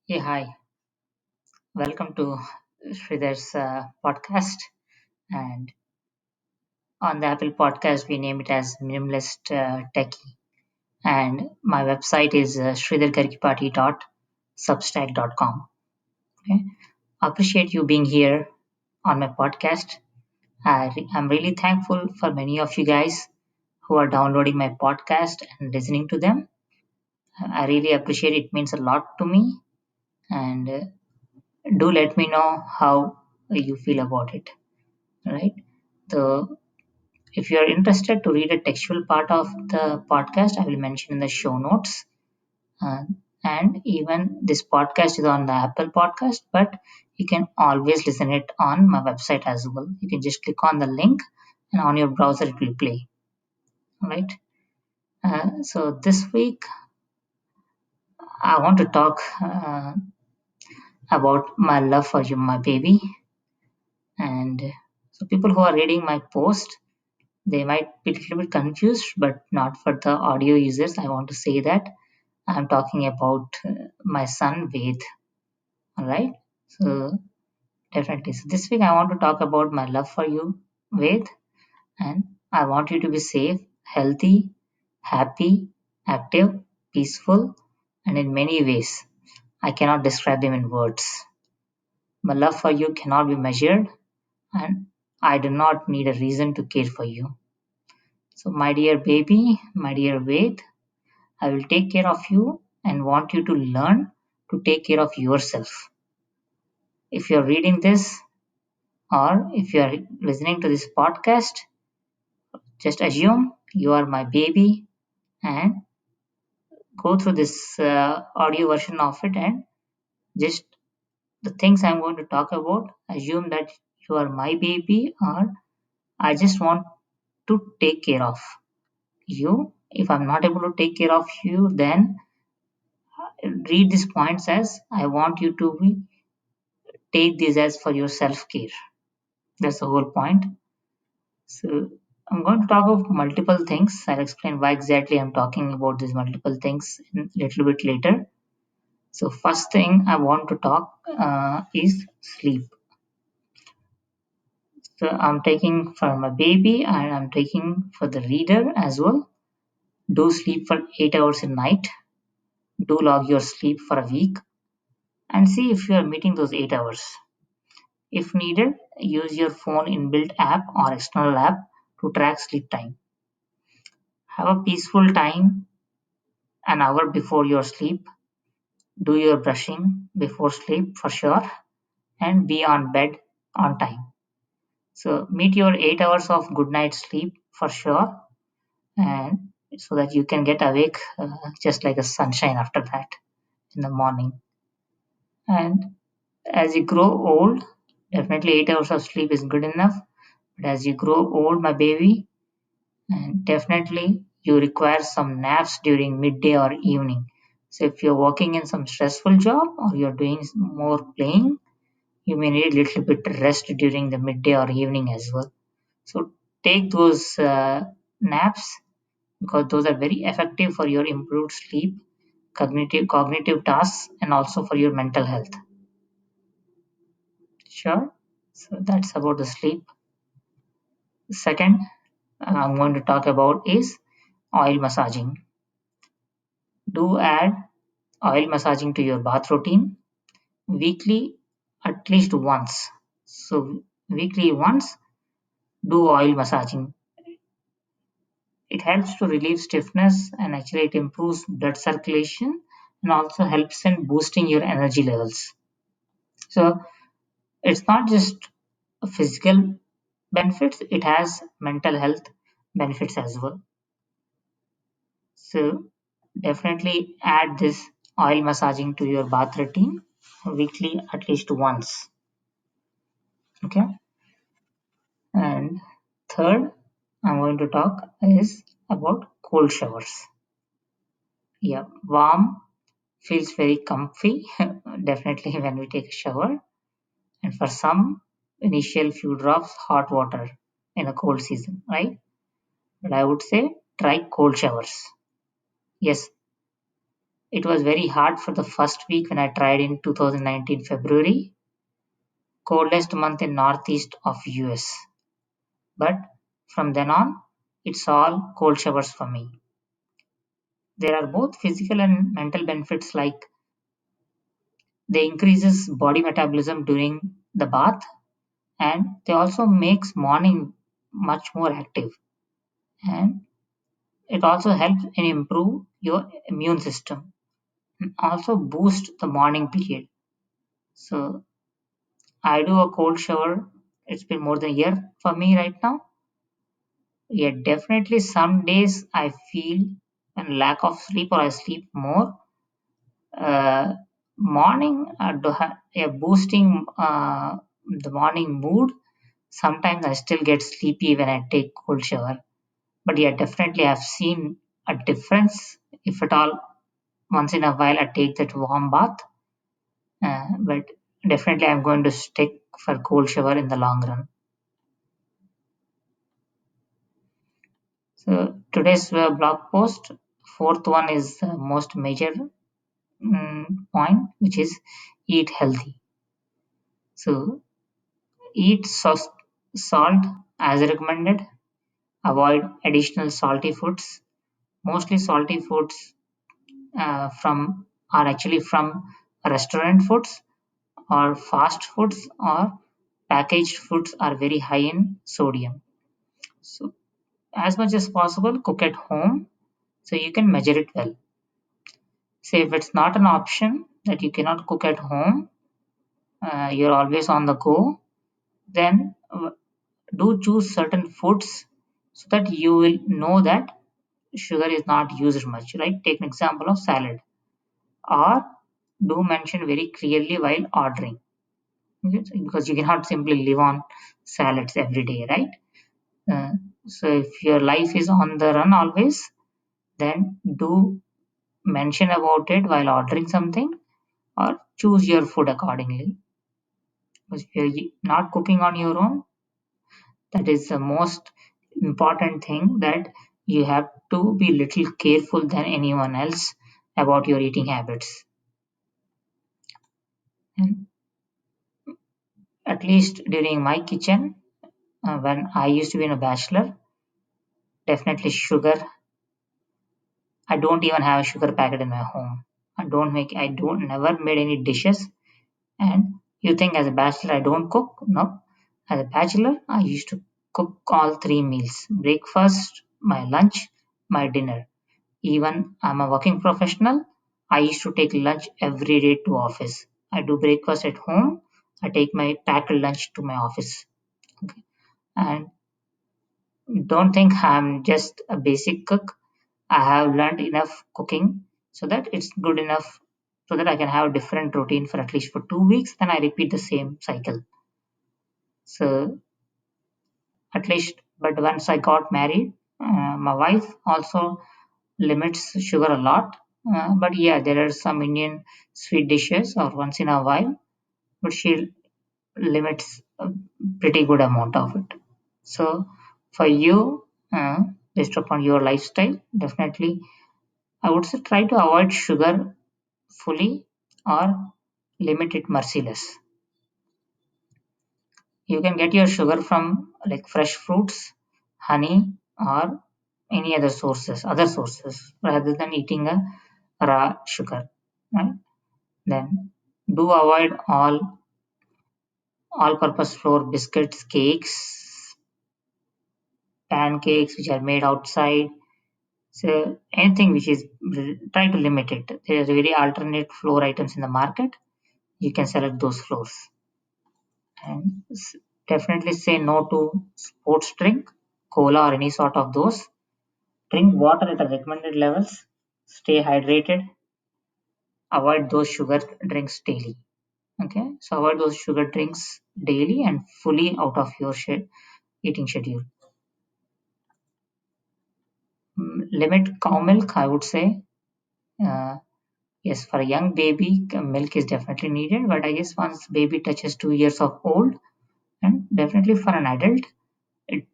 Hey, hi. Welcome to Sridhar's podcast. And on the Apple podcast, we name it as Minimalist Techie. And my website is sridhargargipati.substack.com. Okay. Appreciate you being here on my podcast. I'm really thankful for many of you guys who are downloading my podcast and listening to them. I really appreciate it. It means a lot to me. And do let me know how you feel about it. Right. The If you are interested to read a textual part of the podcast, I will mention in the show notes. Uh, and even this podcast is on the Apple podcast, but you can always listen it on my website as well. You can just click on the link, and on your browser it will play. All right. So this week I want to talk about my love for you, my baby. And so people who are reading my post, they might be a little bit confused, but not for the audio users. I want to say that I'm talking about my son Ved. All right. So definitely. So this week I want to talk about my love for you, Ved, and I want you to be safe, healthy, happy, active, peaceful, and in many ways. I cannot describe them in words. My love for you cannot be measured, and I do not need a reason to care for you. So, my dear baby, my dear Ved, I will take care of you and want you to learn to take care of yourself. If you're reading this or if you're listening to this podcast, just assume you are my baby and go through this audio version of it and just the things I'm going to talk about, assume that you are my baby or I just want to take care of you. If I'm not able to take care of you, then read these points as I want you to take these as for your self care. That's the whole point. So I'm going to talk about multiple things. I'll explain why exactly I'm talking about these multiple things in a little bit later. So first thing I want to talk is sleep. So I'm taking for my baby and I'm taking for the reader as well. Do sleep for 8 hours a night. Do log your sleep for a week and see if you are meeting those 8 hours. If needed, use your phone inbuilt app or external app to track sleep time. Have a peaceful time an hour before your sleep. Do your brushing before sleep for sure and be on bed on time. So meet your 8 hours of good night sleep for sure and so that you can get awake just like a sunshine after that in the morning. And as you grow old, definitely 8 hours of sleep is good enough. But as you grow old, my baby, and definitely you require some naps during midday or evening. So if you're working in some stressful job or you're doing more playing, you may need a little bit rest during the midday or evening as well. So take those naps because those are very effective for your improved sleep, cognitive tasks, and also for your mental health. Sure. So that's about the sleep. Second, I'm going to talk about is oil massaging. Do add oil massaging to your bath routine weekly at least once. So weekly once do oil massaging. It helps to relieve stiffness and actually it improves blood circulation and also helps in boosting your energy levels. So it's not just a physical benefits, it has mental health benefits as well. So definitely add this oil massaging to your bath routine weekly at least once. Okay. And third, I'm going to talk is about cold showers. Yeah, warm feels very comfy, definitely when we take a shower. And for some, initial few drops hot water in a cold season, right? But I would say try cold showers. Yes, It was very hard for the first week when I tried in 2019 February, coldest month in northeast of US. But from then on, it's all cold showers for me. There are both physical and mental benefits like they increases body metabolism during the bath and they also makes morning much more active and it also helps in improve your immune system and also boost the morning period. So I do a cold shower. It's been more than a year for me right now. Yeah, definitely some days I feel a lack of sleep or I sleep more. Uh, morning yeah, boosting the morning mood. Sometimes I still get sleepy when I take cold shower. But yeah, definitely I've seen a difference. If at all, once in a while I take that warm bath. But definitely I'm going to stick for cold shower in the long run. So today's blog post, fourth one is the most major point, which is eat healthy. So eat salt as recommended. Avoid additional salty foods. Mostly salty foods from are actually from restaurant foods or fast foods or packaged foods are very high in sodium. So as much as possible, cook at home so you can measure it well. Say if it's not an option that you cannot cook at home, you're always on the go, then do choose certain foods so that you will know that sugar is not used much. Right? Take an example of salad, or do mention very clearly while ordering. Okay? Because you cannot simply live on salads every day, right? Uh, so if your life is on the run always, then do mention about it while ordering something or choose your food accordingly. Because if you're not cooking on your own, that is the most important thing that you have to be little careful than anyone else about your eating habits. And at least during my kitchen, when I used to be a bachelor, definitely sugar. I don't even have a sugar packet in my home. I don't never made any dishes. And you think as a bachelor I don't cook? No. As a bachelor, I used to cook all three meals: breakfast, my lunch, my dinner. Even I'm a working professional, I used to take lunch every day to office. I do breakfast at home. I take my packed lunch to my office. Okay. And don't think I'm just a basic cook. I have learned enough cooking so that it's good enough so that I can have a different routine for at least for 2 weeks. Then I repeat the same cycle. So at least, but once I got married, my wife also limits sugar a lot. But yeah, there are some Indian sweet dishes or once in a while, but she limits a pretty good amount of it. So for you, based upon your lifestyle, definitely I would say try to avoid sugar fully or limit it merciless. You can get your sugar from like fresh fruits, honey, or any other sources, rather than eating a raw sugar. Right? Then do avoid all-purpose flour biscuits, cakes, pancakes which are made outside. So anything which is try to limit it. There are very alternate flour items in the market. You can select those flours. And definitely say no to sports drink, cola or any sort of those. Drink water at the recommended levels. Stay hydrated. Avoid those sugar drinks daily. Okay, so avoid those sugar drinks daily and fully out of your eating schedule. Limit cow milk, I would say. Uh, yes, for a young baby, milk is definitely needed, but I guess once baby touches 2 years of old, and definitely for an adult, it,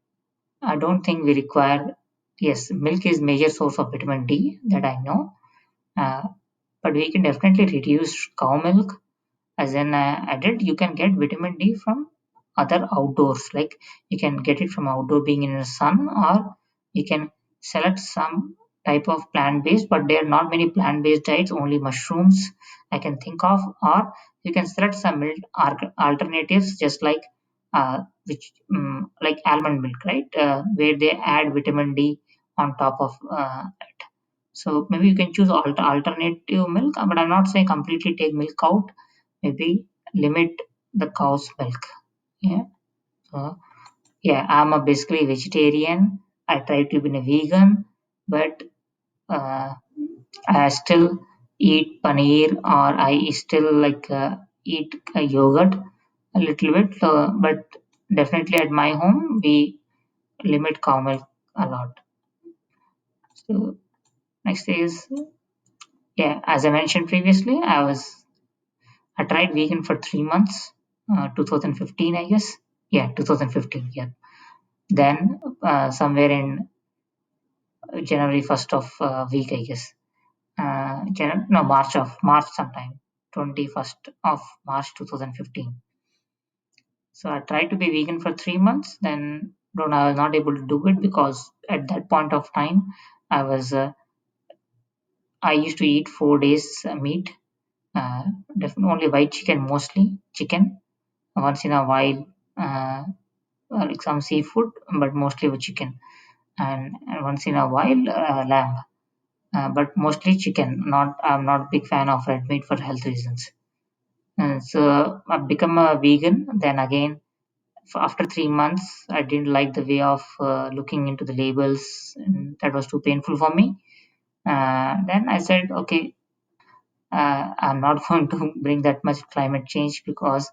I don't think we require. Yes, milk is major source of vitamin D that I know. Uh, but we can definitely reduce cow milk. As an adult, you can get vitamin D from other outdoors, like you can get it from outdoor being in the sun, or you can select some type of plant-based, but there are not many plant-based diets, only mushrooms I can think of, or you can select some milk alternatives, just like which like almond milk, right, where they add vitamin D on top of it. So maybe you can choose alternative milk, but I'm not saying completely take milk out. Maybe limit the cow's milk. Yeah. So yeah, I'm a basically vegetarian. I try to be a vegan, but uh, I still eat paneer, or I still like eat yogurt a little bit. But definitely at my home we limit cow milk a lot. So next is, yeah, as I mentioned previously, I tried vegan for 3 months, 2015, I guess. Yeah, 2015. Yeah. Then somewhere in January 1st of week, I guess. No, March sometime, 21st of March 2015. So I tried to be vegan for 3 months. Then don't I was not able to do it because at that point of time I used to eat 4 days meat, uh, definitely only white chicken, mostly chicken. Once in a while, uh, like some seafood, but mostly with chicken, and once in a while lamb, but mostly chicken. Not I'm not big fan of red meat for health reasons. And so I've become a vegan. Then again, after 3 months, I didn't like the way of looking into the labels, and that was too painful for me. Then I said, okay, I'm not going to bring that much climate change because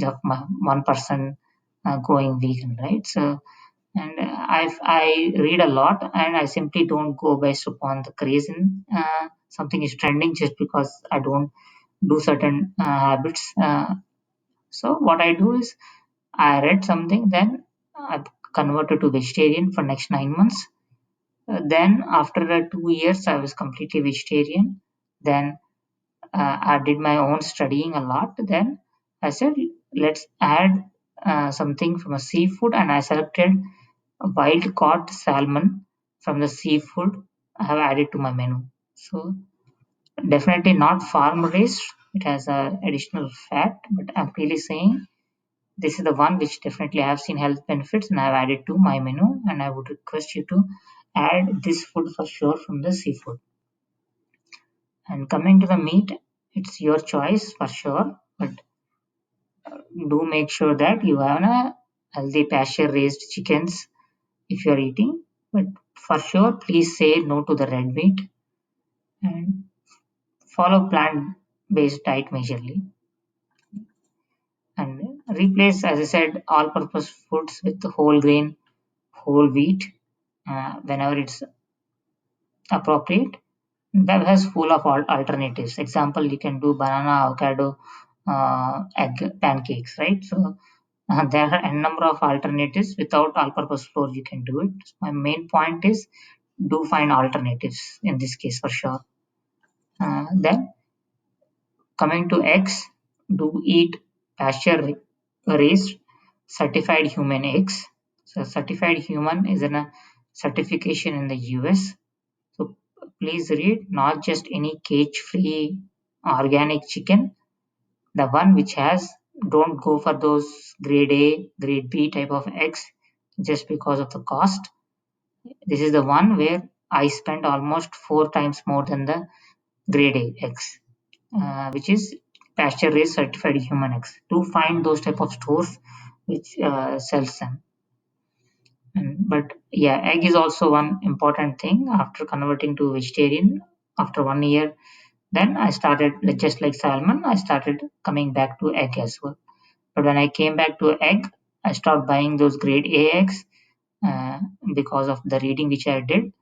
of one person going vegan, right? So, and I read a lot, and I simply don't go based upon the craze in something is trending just because I don't do certain habits. So what I do is I read something, then I converted to vegetarian for next 9 months. Then after 2 years, I was completely vegetarian. Then I did my own studying a lot. Then I said, let's add something from a seafood, and I selected a wild caught salmon from the seafood I have added to my menu. So definitely not farm raised. It has a additional fat, but I'm clearly saying this is the one which definitely I have seen health benefits and I have added to my menu. And I would request you to add this food for sure from the seafood. And coming to the meat, it's your choice for sure, but do make sure that you have a healthy pasture raised chickens if you're eating. But for sure, please say no to the red meat and follow plant based diet majorly. And replace, as I said, all purpose foods with whole grain, whole wheat whenever it's appropriate. That has full of alternatives. Example, you can do banana, avocado, egg pancakes, right? So there are a number of alternatives without all-purpose flour. You can do it. My main point is do find alternatives in this case for sure. Then coming to eggs, do eat pasture raised certified human eggs. So certified human is a certification in the US. So please read not just any cage-free organic chicken, the one which has, don't go for those grade A, grade B type of eggs just because of the cost. This is the one where I spent almost 4 times more than the grade A eggs, which is pasture raised certified human eggs. To find those type of stores which sells them. But yeah, egg is also one important thing after converting to vegetarian after 1 year. Then I started, just like salmon, I started coming back to egg as well. But when I came back to egg, I stopped buying those grade A eggs uh, because of the reading which I did.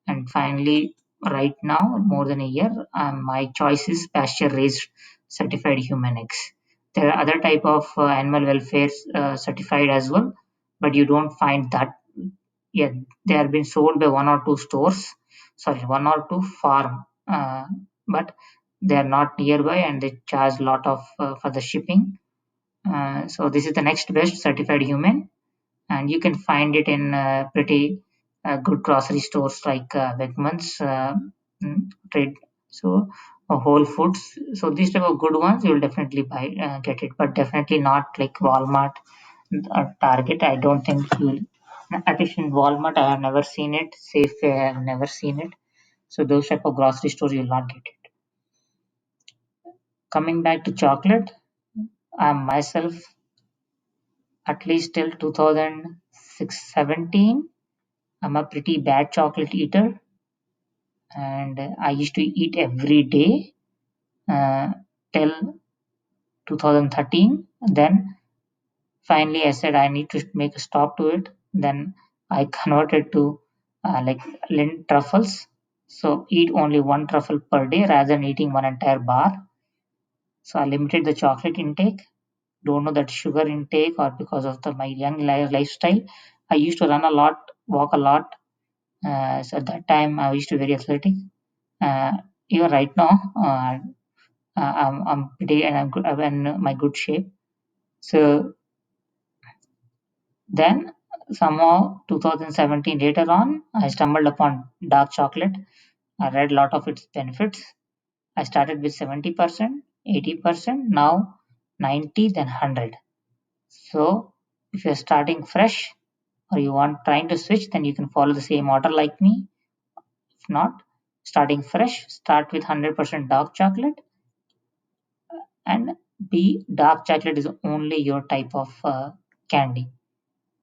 And finally, right now, more than a year, my choice is pasture raised certified human eggs. There are other type of animal welfare certified as well, but you don't find that yet. They are being sold by one or two stores, sorry, one or two farm. But they are not nearby and they charge a lot of for the shipping. So this is the next best certified human, and you can find it in pretty good grocery stores like Wegmans, Trade, so Whole Foods. So these type of good ones you will definitely buy, get it, but definitely not like Walmart or Target. I don't think you will. At least in Walmart, I have never seen it. Safeway, I have never seen it. So those type of grocery stores you will not get it. Coming back to chocolate, I myself, at least till 2017, I'm a pretty bad chocolate eater, and I used to eat every day till 2013. Then finally, I said I need to make a stop to it. Then I converted to like lint truffles. So eat only one truffle per day rather than eating one entire bar. So I limited the chocolate intake. Don't know that sugar intake or because of my young lifestyle. I used to run a lot, walk a lot. So at that time, I used to be very athletic. Uh, Even right now, I'm pretty and I'm in my good shape. So then somehow 2017 later on, I stumbled upon dark chocolate. I read a lot of its benefits. I started with 70%, 80%, now 90, then 100. So if you're starting fresh or you want trying to switch, then you can follow the same order like me. If not, starting fresh, start with 100% dark chocolate, and B, dark chocolate is only your type of candy.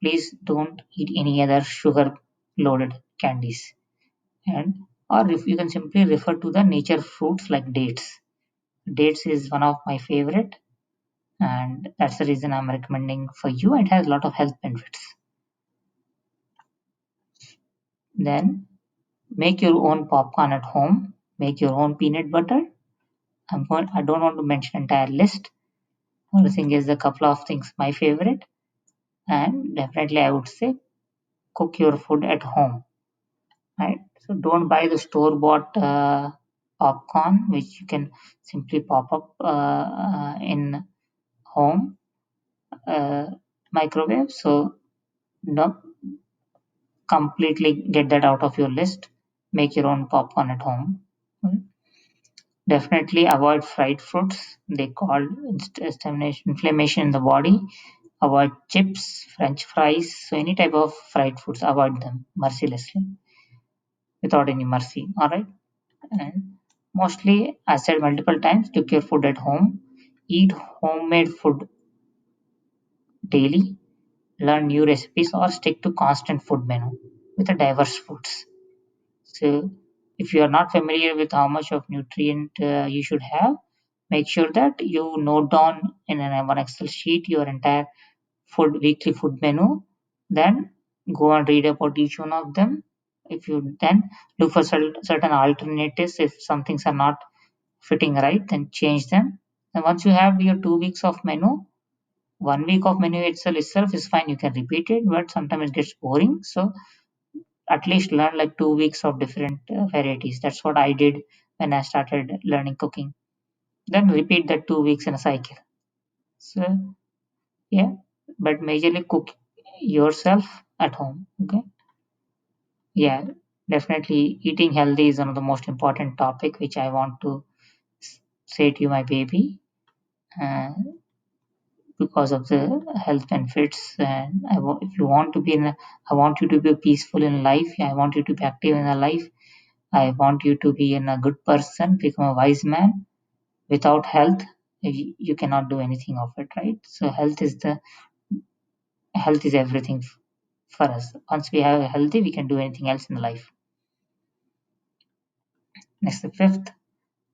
Please don't eat any other sugar loaded candies. And or if you can simply refer to the nature fruits like dates. Dates is one of my favorite, and that's the reason I'm recommending for you. It has a lot of health benefits. Then make your own popcorn at home. Make your own peanut butter. I don't want to mention entire list. Only thing is a couple of things my favorite, and definitely I would say cook your food at home, right? So don't buy the store bought popcorn which you can simply pop up in home uh, microwave. So no, completely get that out of your list. Make your own popcorn at home. Mm. Definitely avoid fried fruits. They call inflammation in the body. Avoid chips, French fries. So any type of fried foods, avoid them mercilessly without any mercy. All right. And mostly, I said multiple times, cook your food at home. Eat homemade food daily. Learn new recipes or stick to constant food menu with a diverse foods. So if you are not familiar with how much of nutrient you should have, make sure that you note down in one Excel sheet your entire weekly food menu. Then go and read about each one of them. If you then look for certain alternatives, if some things are not fitting right, then change them. And once you have your 2 weeks of menu, 1 week of menu itself is fine. You can repeat it, but sometimes it gets boring. So at least learn like 2 weeks of different varieties. That's what I did when I started learning cooking. Then repeat that 2 weeks in a cycle. So yeah, but majorly cook yourself at home. Okay. Yeah, definitely eating healthy is one of the most important topic which I want to say to you, my baby. Uh, because of the health benefits, and if you want to be I want you to be peaceful in life. I want you to be active in a life. I want you to be a good person, become a wise man. Without health, you cannot do anything of it, right? So health is everything for us. Once we have healthy, we can do anything else in life. Next, the fifth,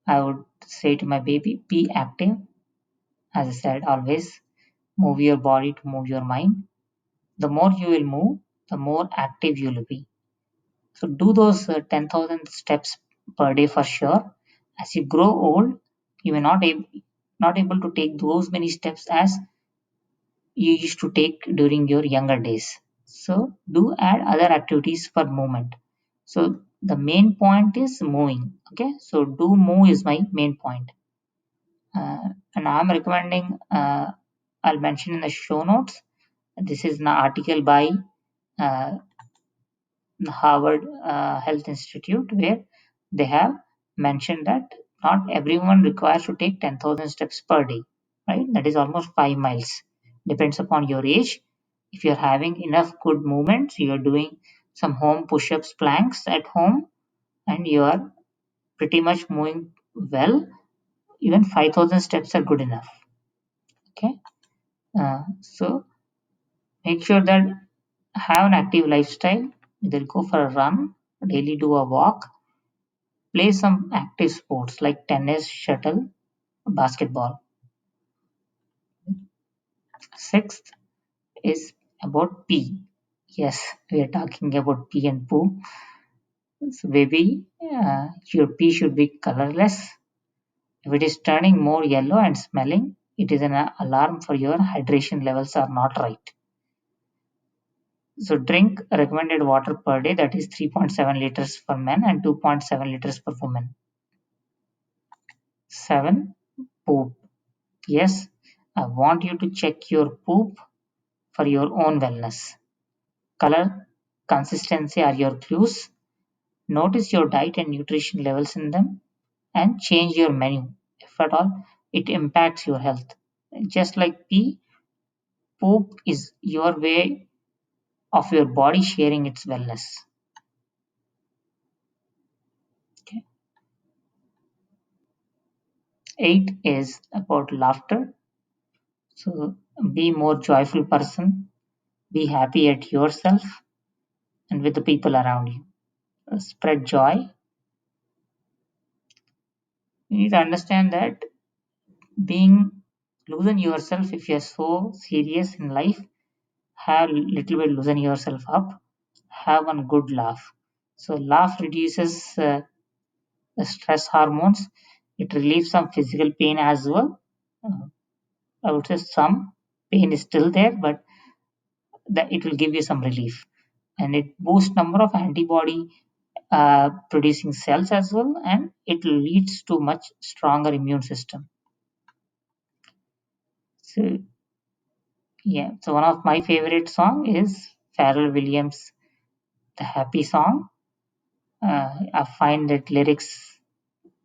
I would say to my baby, be active. As I said, always move your body to move your mind. The more you will move, the more active you will be. So do those 10,000 steps per day for sure. As you grow old, you may not able to take those many steps as you used to take during your younger days. So do add other activities for movement. So The main point is moving. Okay, so do move is my main point. And I'm recommending, I'll mention in the show notes. This is an article by uh, the Harvard Health Institute where they have mentioned that not everyone requires to take 10,000 steps per day, right? That is almost 5 miles. Depends upon your age. If you're having enough good movements, you're doing some home push ups, planks at home, and you are pretty much moving well, even 5,000 steps are good enough. Okay, so make sure that have an active lifestyle. Either go for a run, daily do a walk, play some active sports like tennis, shuttle, basketball. Sixth is about pee. Yes, we are talking about pee and poo. So baby, your pee should be colorless. If it is turning more yellow and smelling, it is an alarm for your hydration levels are not right. So drink recommended water per day, that is 3.7 liters for men and 2.7 liters for women. 7. Poop. Yes, I want you to check your poop for your own wellness. Color, consistency are your clues. Notice your diet and nutrition levels in them and change your menu. If at all, it impacts your health. Just like pee, poop is your way of your body sharing its wellness. Okay. 8 is about laughter. So be more joyful person, be happy at yourself and with the people around you. Spread joy. You need to understand that being losing yourself, if you're so serious in life, have little bit loosen yourself up, have one good laugh. So laugh reduces the stress hormones, it relieves some physical pain as well. uh, I would say some pain is still there, but that it will give you some relief, and it boosts number of antibody producing cells as well, and it leads to much stronger immune system. So yeah, so one of my favorite song is Pharrell Williams, the Happy song. I find that lyrics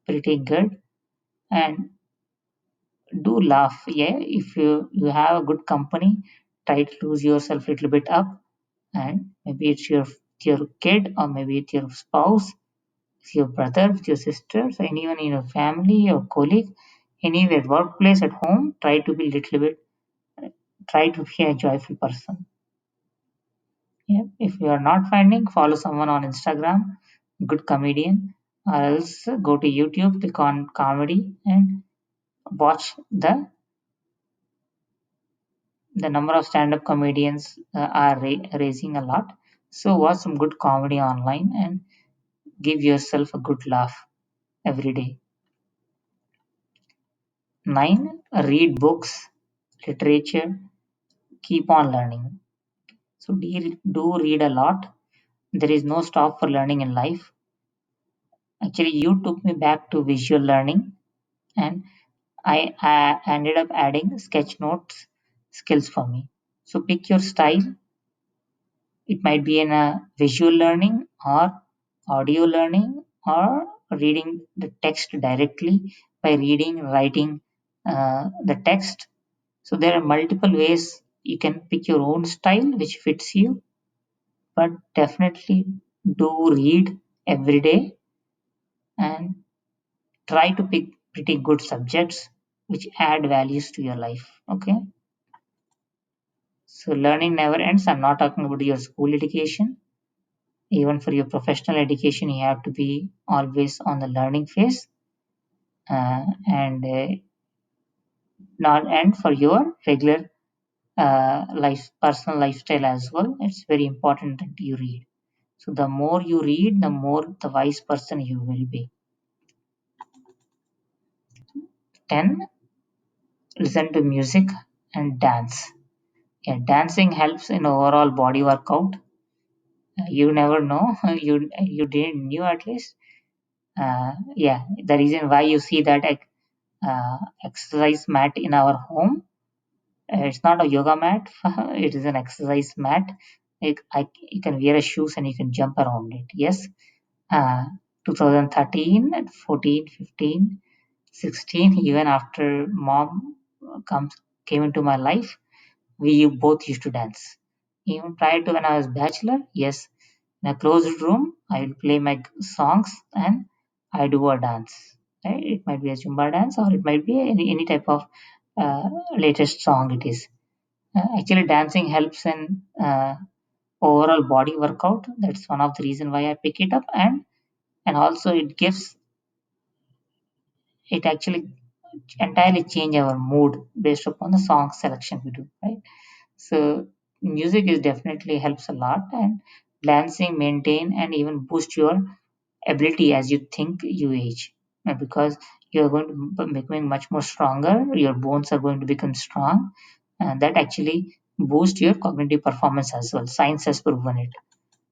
pretty good and do laugh. Yeah, if you have a good company, try to lose yourself a little bit up, and maybe it's your kid or maybe it's your spouse, it's your brother, it's your sisters, anyone in your family, your colleague, anywhere, workplace, at home. Try to be little bit. Try to be a joyful person. Yeah. If you are not finding, follow someone on Instagram, good comedian, or else go to YouTube, click on comedy, and watch the number of stand-up comedians are raising a lot. So watch some good comedy online and give yourself a good laugh every day. 9. Read books, literature, keep on learning. So do read a lot. There is no stop for learning in life. Actually, you took me back to visual learning, and I ended up adding sketch notes skills for me. So pick your style. It might be in a visual learning or audio learning or reading the text directly by reading, writing the text. So there are multiple ways you can pick your own style which fits you, but definitely do read every day and try to pick pretty good subjects which add values to your life. Okay. So learning never ends. I'm not talking about your school education. Even for your professional education, you have to be always on the learning phase, and not end for your regular life, personal lifestyle as well. It's very important that you read. So the more you read, the more the wise person you will be. 10. Listen to music and dance. Yeah, dancing helps in overall body workout You never know. You didn't knew at least. Yeah, the reason why you see that exercise mat in our home, it's not a yoga mat. It is an exercise mat. You can wear a shoes and you can jump around it. Yes, uh, 2013 and 14, 15, 16. Even after mom comes came into my life, we both used to dance. Even prior to when I was bachelor, yes, in a closed room, I will play my songs and I do a dance. Right? It might be a Zumba dance or it might be any type of latest song it is. Actually, dancing helps in overall body workout. That's one of the reason why I pick it up, and also it actually entirely change our mood based upon the song selection we do, right? So music is definitely helps a lot, and dancing maintain and even boost your ability as you think you age. Because you're going to becoming much more stronger, your bones are going to become strong, and that actually boost your cognitive performance as well. Science has proven it.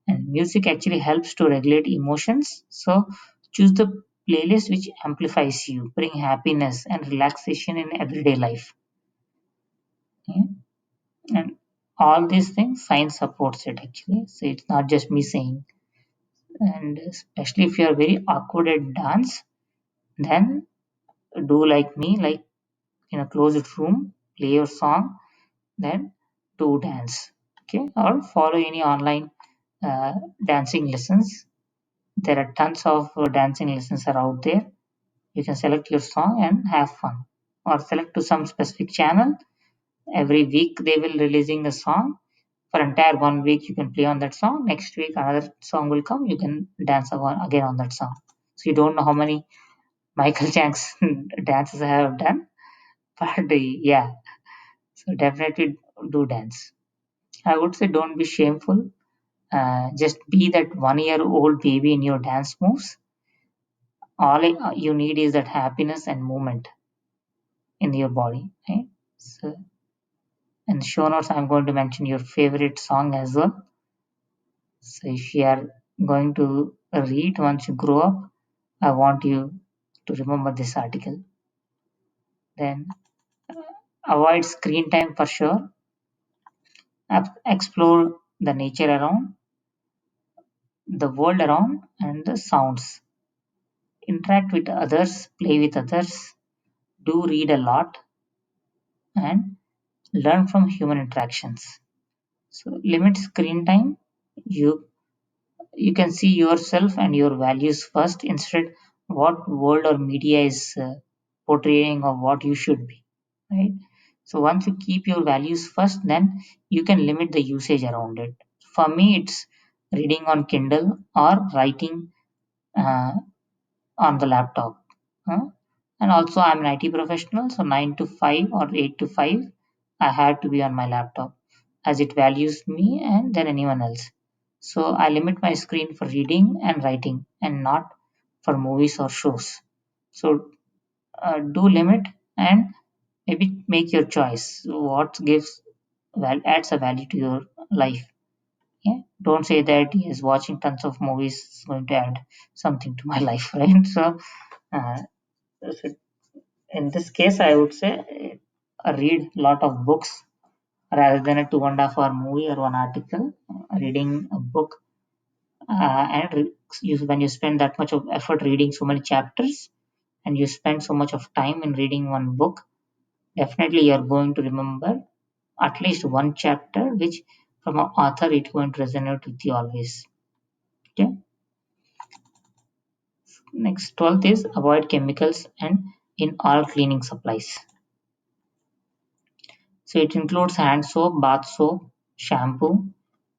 And music actually helps to regulate emotions. So choose the playlist which amplifies you, bring happiness and relaxation in everyday life. Okay? And all these things, science supports it actually. So it's not just me saying. And especially if you are very awkward at dance, then do like me, like in a closed room, play your song, then do dance. Okay, or follow any online uh, dancing lessons. There are tons of dancing lessons are out there. You can select your song and have fun, or select to some specific channel. Every week they will releasing a song. For entire 1 week, you can play on that song. Next week, another song will come. You can dance again on that song. So you don't know how many Michael Jackson dances I have done, but yeah. So definitely do dance. I would say don't be shameful. Just be that 1 year old baby in your dance moves. All you need is that happiness and movement in your body. Right? So in the show notes, I'm going to mention your favorite song as well. So if you are going to read once you grow up, I want you to remember this article. Then avoid screen time for sure. Explore the nature around, the world around, and the sounds. Interact with others, play with others, do read a lot, and learn from human interactions. So limit screen time. You you can see yourself and your values first instead what world or media is portraying of what you should be, right? So once you keep your values first, then you can limit the usage around it. For me, it's reading on Kindle or writing uh, on the laptop. huh? And also, I'm an IT professional, so 9 to 5 or 8 to 5, I had to be on my laptop as it values me and than anyone else. So I limit my screen for reading and writing and not for movies or shows. So do limit and maybe make your choice. What gives adds a value to your life. Yeah, don't say that yes, watching tons of movies is going to add something to my life, right? So uh, in this case, I would say read a lot of books rather than a 2.5 hour movie or one article. Reading a book when you spend that much of effort reading so many chapters and you spend so much of time in reading one book, definitely you're going to remember at least one chapter which from an author it going to resonate with you always. Okay. Next 12th is avoid chemicals and in all cleaning supplies. So it includes hand soap, bath soap, shampoo,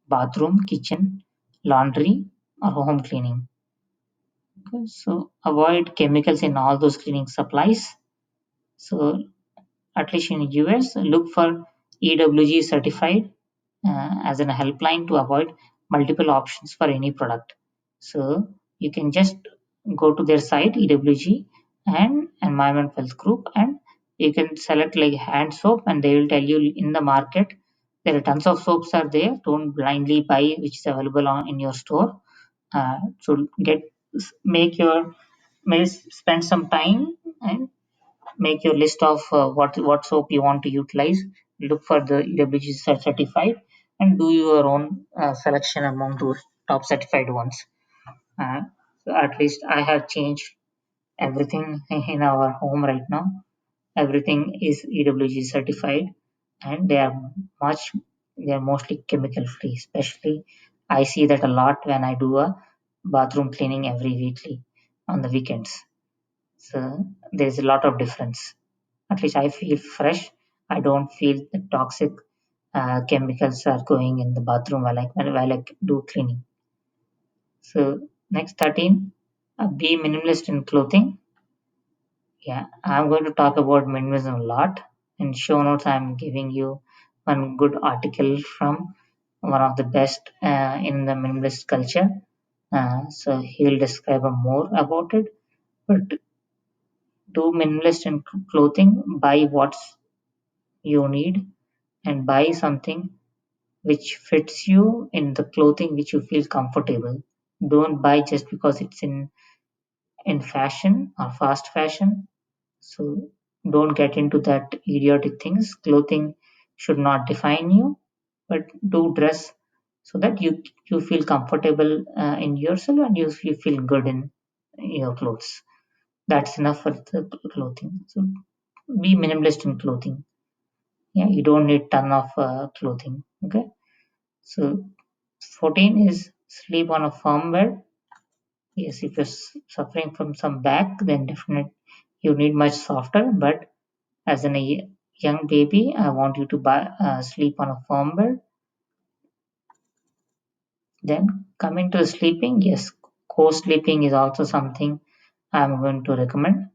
bathroom, kitchen, laundry, or home cleaning. Okay, so avoid chemicals in all those cleaning supplies. So at least in US, look for EWG certified as a helpline to avoid multiple options for any product. So you can just go to their site EWG and Environment Health Group, and you can select like hand soap, and they will tell you in the market There are tons of soaps are there. Don't blindly buy which is available in your store. So make your spend some time and make your list of what soap you want to utilize. Look for the EWG certified and do your own selection among those top certified ones. Uh, so at least I have changed everything in our home right now. Everything is EWG certified, and much they are mostly chemical free. Especially, I see that a lot when I do a bathroom cleaning every weekly on the weekends. So there's a lot of difference. At least I feel fresh. I don't feel the toxic chemicals are going in the bathroom while I do cleaning. So next 13, be minimalist in clothing. Yeah, I'm going to talk about minimalism a lot. In show notes, I'm giving you one good article from one of the best in the minimalist culture. So he'll describe more about it. But do minimalist in clothing, buy what you need and buy something which fits you in the clothing which you feel comfortable. Don't buy just because it's in fashion or fast fashion. So don't get into that idiotic things. Clothing should not define you, but do dress so that you feel comfortable in yourself and you feel good in your clothes. That's enough for the clothing. So be minimalist in clothing. Yeah, you don't need ton of clothing. Okay. So 14 is sleep on a firm bed. Yes, if you're suffering from some back, then definitely you need much softer. But as a young baby, I want you to sleep on a firm bed. Then coming to sleeping, yes, co-sleeping is also something I'm going to recommend,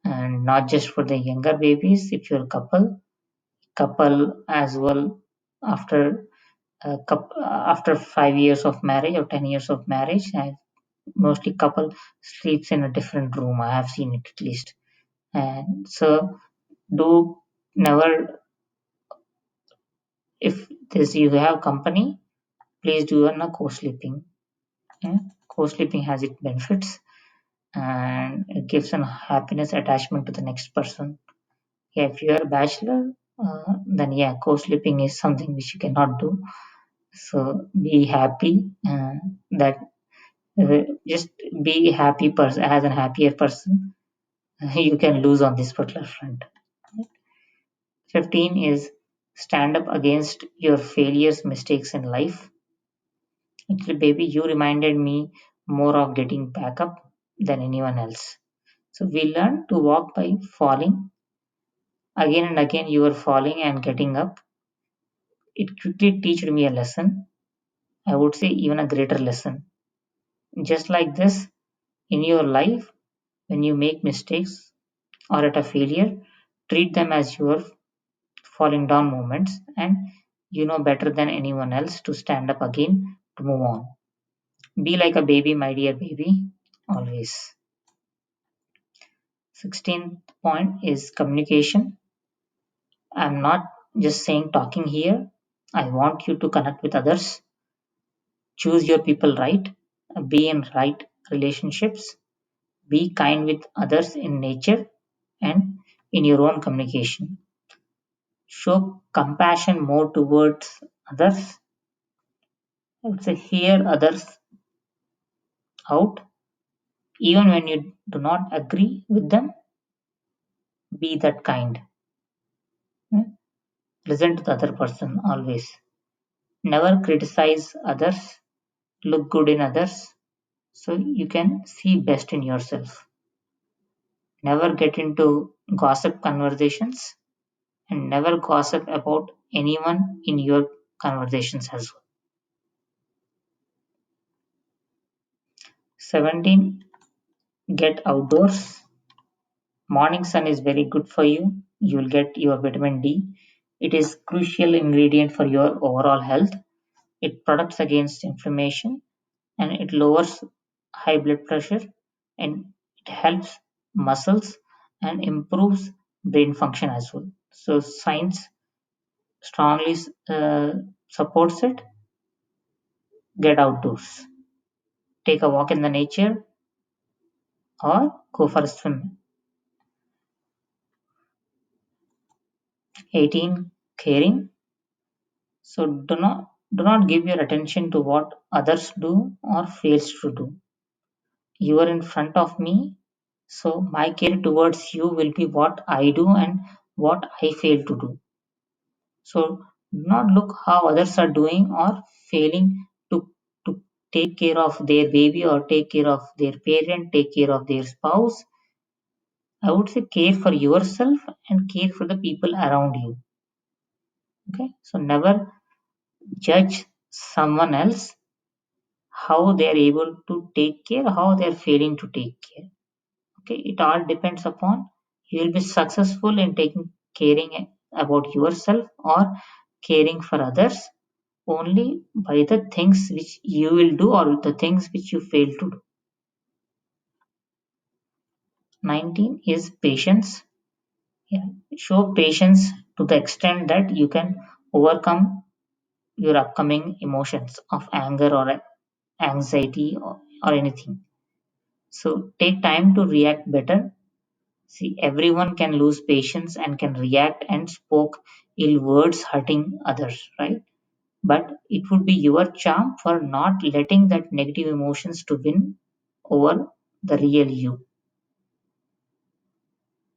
and not just for the younger babies. If you're a couple as well after after 5 years of marriage or 10 years of marriage, mostly couple sleeps in a different room. I have seen it at least, and so do never if this you have company, please do a co-sleeping. Yeah? Co-sleeping has its benefits and it gives an happiness attachment to the next person. Yeah, if you are a bachelor, then yeah, co-sleeping is something which you cannot do. So be happy that just be happy person as a happier person. You can lose on this particular front. 15 is stand up against your failures, mistakes in life. Actually, baby, you reminded me more of getting back up than anyone else. So we learn to walk by falling. Again and again, you are falling and getting up. It quickly taught me a lesson. I would say even a greater lesson. Just like this, in your life, when you make mistakes or at a failure, treat them as your falling down moments and you know better than anyone else to stand up again to move on. Be like a baby, my dear baby, always. 16th point is communication. I'm not just saying talking here. I want you to connect with others, choose your people right, be in right relationships, be kind with others in nature and in your own communication. Show compassion more towards others. I would say hear others out. Even when you do not agree with them, be that kind. Hmm? Listen to the other person always. Never criticize others. Look good in others so you can see best in yourself. Never get into gossip conversations and never gossip about anyone in your conversations as well. 17. Get outdoors. Morning sun is very good for you. You will get your vitamin D. It is crucial ingredient for your overall health. It protects against inflammation and it lowers high blood pressure and it helps muscles and improves brain function as well. So science strongly supports it, get outdoors. Take a walk in the nature or go for a swim. 18. Caring. So do not give your attention to what others do or fails to do. You are in front of me, so my care towards you will be what I do and what I fail to do. So do not look how others are doing or failing to take care of their baby or take care of their parent, take care of their spouse. I would say care for yourself and care for the people around you. Okay, so never judge someone else how they are able to take care, how they are failing to take care. Okay, it all depends upon you will be successful in taking caring about yourself or caring for others only by the things which you will do or the things which you fail to do. 19 is patience. Yeah. Show patience to the extent that you can overcome your upcoming emotions of anger or anxiety or anything. So take time to react better. See, everyone can lose patience and can react and spoke ill words hurting others, right? But it would be your charm for not letting that negative emotions to win over the real you.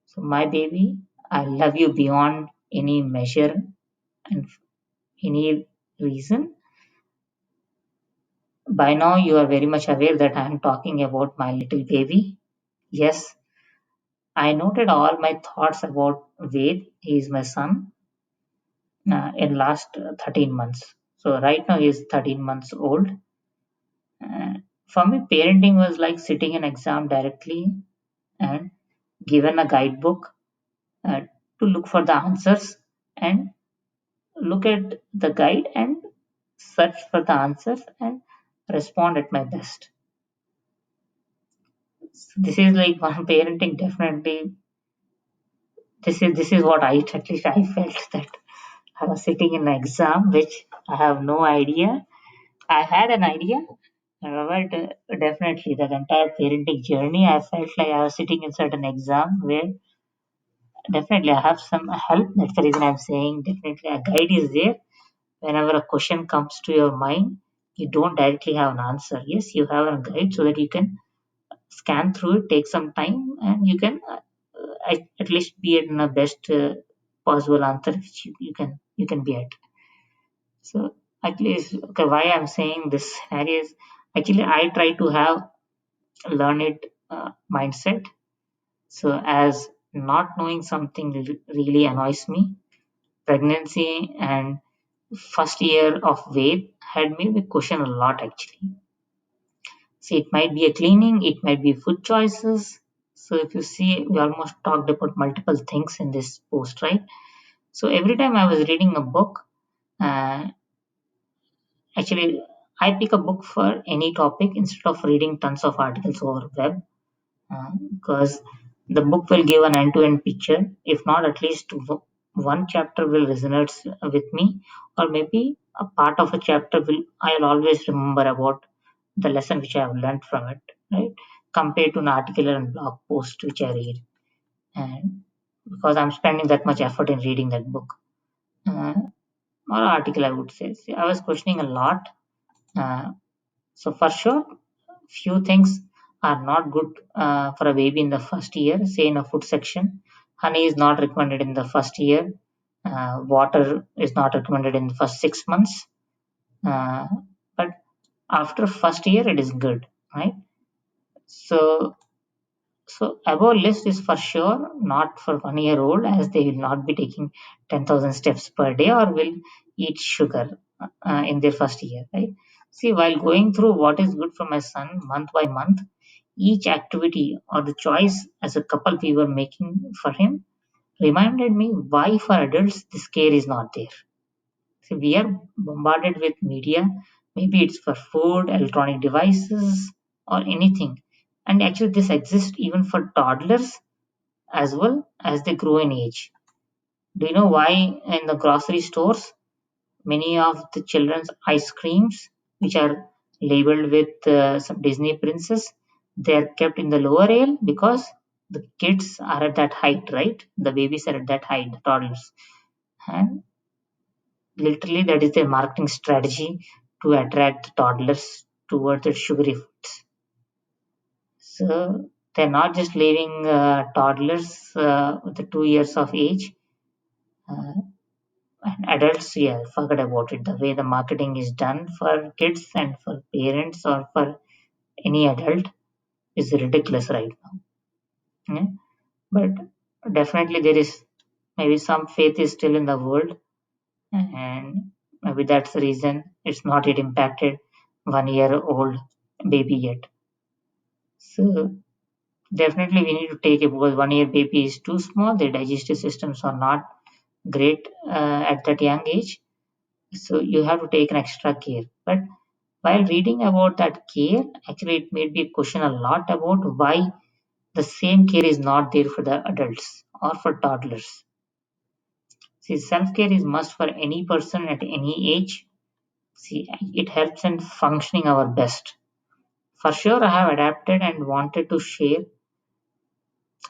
So my baby, I love you beyond any measure and any reason. By now you are very much aware that I am talking about my little baby. Yes, I noted all my thoughts about Ved. He is my son in last 13 months. So right now he is 13 months old. Uh, for me, parenting was like sitting an exam directly and given a guidebook uh, to look for the answers and look at the guide and search for the answers and respond at my best. So this is like one parenting definitely. This is what at least I felt that I was sitting in an exam which I have no idea. I had an idea, but definitely that entire parenting journey, I felt like I was sitting inside an exam where definitely I have some help. That's the reason I'm saying definitely a guide is there. Whenever a question comes to your mind, you don't directly have an answer. Yes, you have a guide so that you can scan through it, take some time, and you can at least be in the best possible answer which you can be at. So at least okay, why I'm saying this scenario is actually I try to have learn it mindset. So as not knowing something really annoys me, pregnancy and first year of weight had made me question a lot actually. See, it might be a cleaning, it might be food choices. So if you see, we almost talked about multiple things in this post, right? So every time I was reading a book, uh, actually, I pick a book for any topic instead of reading tons of articles over web because the book will give an end-to-end picture. If not, at least one chapter will resonate with me, or maybe a part of a chapter will I'll always remember about the lesson which I have learned from it, right? Compared to an article and blog post which I read, and because I'm spending that much effort in reading that book or article, I would say. See, I was questioning a lot. Uh, so for sure, few things are not good for a baby in the first year. Say in a food section, honey is not recommended in the first year. Water is not recommended in the first 6 months. Uh, but after first year, it is good, right? So so above list is for sure not for 1 year old as they will not be taking 10,000 steps per day or will eat sugar in their first year, right? See, while going through what is good for my son month by month, each activity or the choice as a couple we were making for him reminded me why for adults this care is not there. See, we are bombarded with media, maybe it's for food, electronic devices, or anything. And actually, this exists even for toddlers as well as they grow in age. Do you know why in the grocery stores many of the children's ice creams, which are labeled with some Disney princess, they are kept in the lower rail because the kids are at that height, right? The babies are at that height, the toddlers. And literally, that is their marketing strategy to attract the toddlers towards the sugary foods. So they're not just leaving toddlers with the 2 years of age. Uh, and adults, yeah, forget about it. The way the marketing is done for kids and for parents or for any adult is ridiculous right now. Yeah? But definitely there is maybe some faith is still in the world, and maybe that's the reason it's not yet impacted 1 year old baby yet. So definitely we need to take it because 1 year baby is too small. Their digestive systems are not great at that young age. So you have to take an extra care. But while reading about that care, actually it made me question a lot about why the same care is not there for the adults or for toddlers. See, self-care is must for any person at any age. See, it helps in functioning our best. For sure, I have adapted and wanted to share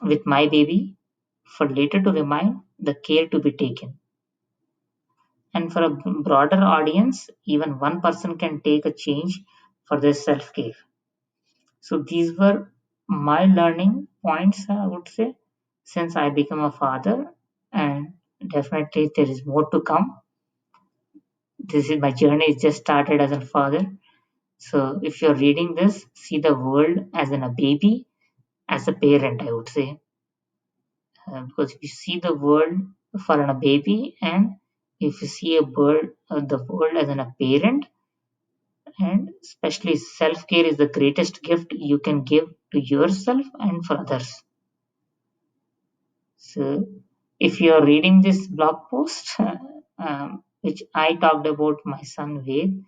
with my baby for later to remind the care to be taken. And for a broader audience, even one person can take a change for their self-care. So these were my learning points, I would say, since I became a father, and definitely there is more to come. This is my journey is just started as a father. So if you're reading this, see the world as in a baby, as a parent, I would say, because if you see the world for a baby, and if you see the world as in a parent, and especially self care is the greatest gift you can give to yourself and for others. So, if you are reading this blog post, which I talked about my son Ved,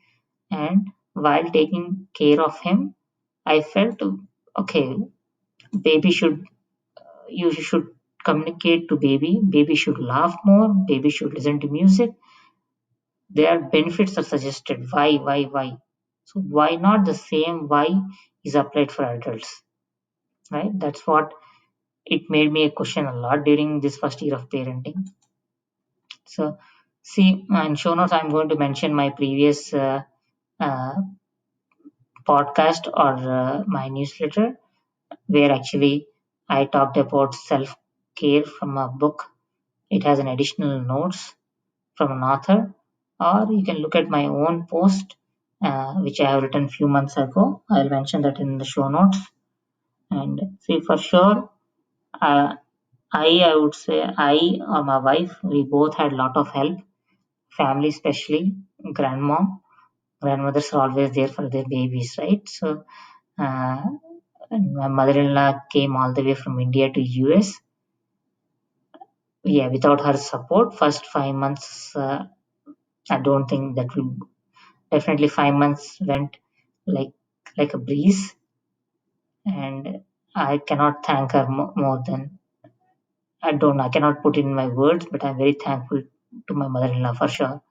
and while taking care of him, I felt okay. Baby should you should communicate to baby. Baby should laugh more. Baby should listen to music. Their benefits are suggested. Why? So why not the same why is applied for adults, right? That's what it made me a question a lot during this first year of parenting. So, see, in show notes, I'm going to mention my previous uh, podcast or my newsletter where actually I talked about self care from a book. It has an additional notes from an author, or you can look at my own post, which I have written few months ago. I'll mention that in the show notes. And see, for sure, uh, I would say I or my wife, we both had a lot of help. Family, especially grandmom, grandmothers are always there for their babies, right? So uh, and my mother-in-law came all the way from India to US. Yeah, without her support, first 5 months, I don't think that will definitely 5 months went like like a breeze, and I cannot thank her more than I cannot put in my words, but I'm very thankful to my mother-in-law for sure,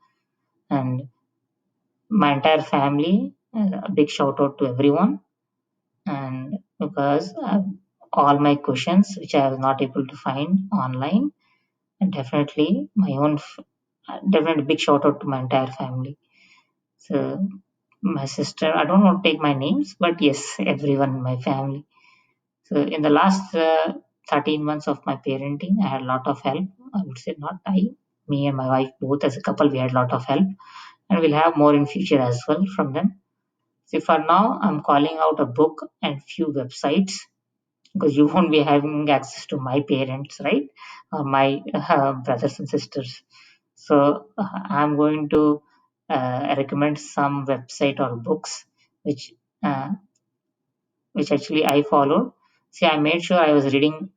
and my entire family. A big shout out to everyone, and because all my questions which I was not able to find online, and definitely my own, definitely big shout out to my entire family. So my sister, I don't want to take my names, but yes, everyone in my family. So in the last 13 months of my parenting, I had a lot of help. I would say not I, me and my wife both as a couple, we had a lot of help, and we'll have more in future as well from them. So for now, I'm calling out a book and few websites because you won't be having access to my parents, right? My brothers and sisters. So I'm going to recommend some website or books which uh, which actually I followed. See, I made sure I was reading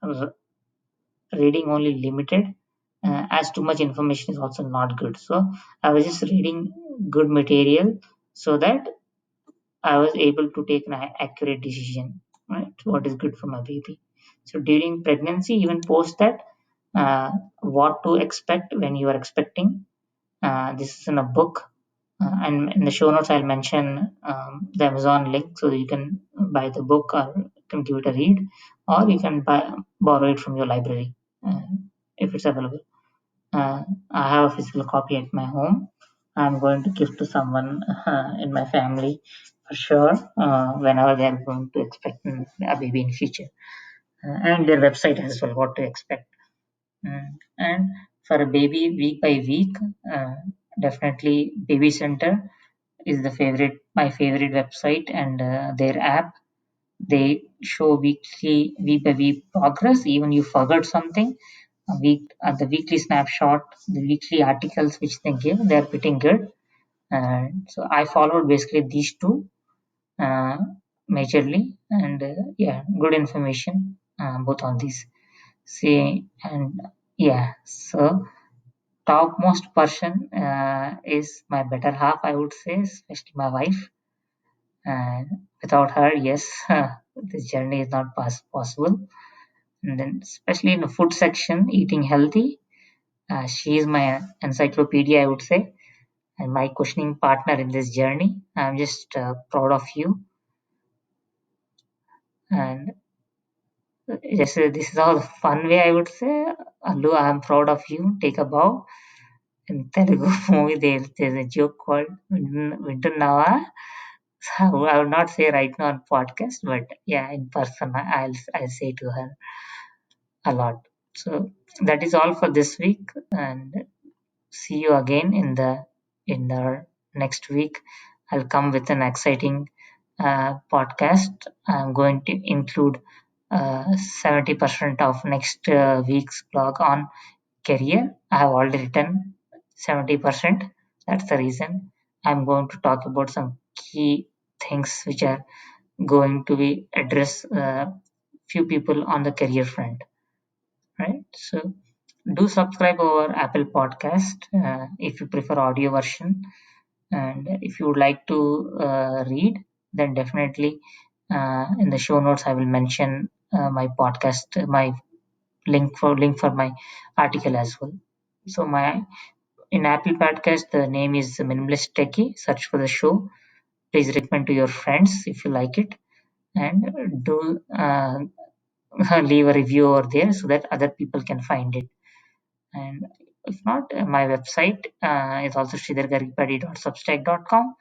only limited, as too much information is also not good. So I was just reading good material so that I was able to take an accurate decision, right? What is good for my baby. So during pregnancy, even post that, uh, what to expect when you are expecting. This is in a book, and in the show notes, I'll mention the Amazon link so you can buy the book or you can give it a read, or you can borrow it from your library uh, if it's available. I have a physical copy at my home. I'm going to give to someone in my family for sure whenever they're going to expect a baby in future, and their website as well, what to expect. And for a baby, week by week, uh, definitely Baby Center is my favorite website, and their app. They show week by week progress. Even you forgot something, the weekly snapshot, the weekly articles which they give, they're pretty good. And so I followed basically these two uh, majorly, and yeah, good information both on these. See, and yeah, so topmost person is my better half, I would say, especially my wife. And without her, yes, this journey is not possible. And then, especially in the food section, eating healthy, she is my encyclopedia, I would say, and my questioning partner in this journey. I'm just proud of you. And yes, this is all the fun way, I would say. Allu, I'm proud of you. Take a bow. In Telugu movie, there's a joke called Vintunnava. I will not say right now on podcast, but yeah, in person, I'll say to her a lot. So that is all for this week, and see you again in the next week. I'll come with an exciting podcast. I'm going to include 70% of next week's blog on career. I have already written 70%. That's the reason I'm going to talk about some key things which are going to be address few people on the career front, right? So do subscribe our Apple Podcast if you prefer audio version, and if you would like to read, then definitely in the show notes I will mention my podcast, my link for my article as well. So my in Apple Podcast the name is Minimalist Techie. Search for the show. Please recommend to your friends if you like it, and do leave a review over there so that other people can find it. And if not, my website is also sridhargaripadi.substack.com.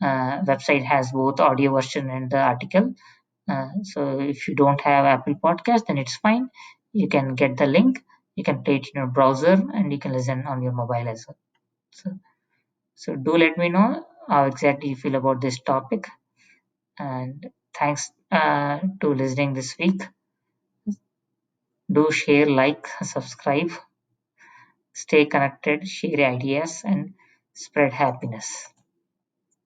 Website has both audio version and the article. So if you don't have Apple Podcast, then it's fine. You can get the link. You can play it in your browser and you can listen on your mobile as well. So, so do let me know how exactly you feel about this topic. And thanks to listening this week. Do share, like, subscribe, stay connected, share ideas, and spread happiness.